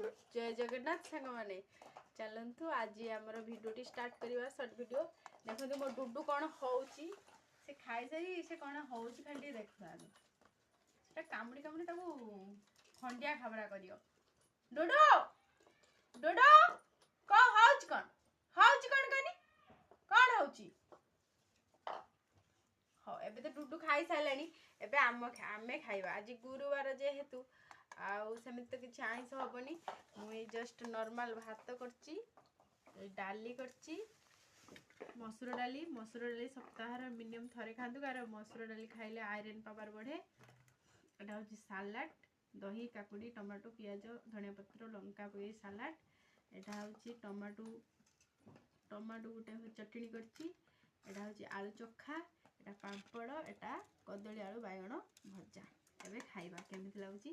जय जगन्नाथ सांग मैंने चलतु आज आमर भिडियो स्टार्ट करवा सर्ट वीडियो देखो मो डुडू कौन होउची से खाई सारी से कौन होउची खाली देखो आगे सेटा कामुड़ी कामुड़ी ताको खंडिया खाबरा करियो डुडू डुडू कौन होउची कौन कनी कौन होउची हाँ एबे तो डुडू खाई सारानी एबे आमे खाइबा आज गुरुवार जेहेतु आउ सेमित तो किसी आइंस हेनी मुझे जस्ट नॉर्मल भात करची डाली करची मसूर डाली सप्ताह मिनिमम थरे खातु कार मसूर डाली खाइले आयरन पावर बढ़े। एटा हूँ सालाड दही काकुड़ी टमाटो पियाज धनिया पत्र लंका पकई सालाड एटा हूँ टमाटो गोटे चटनी करची एटा हूँ आलू चोखा एटा पापड़ एटा कदली आलू बैगण भजा एबे खाइबा केमिति लागुची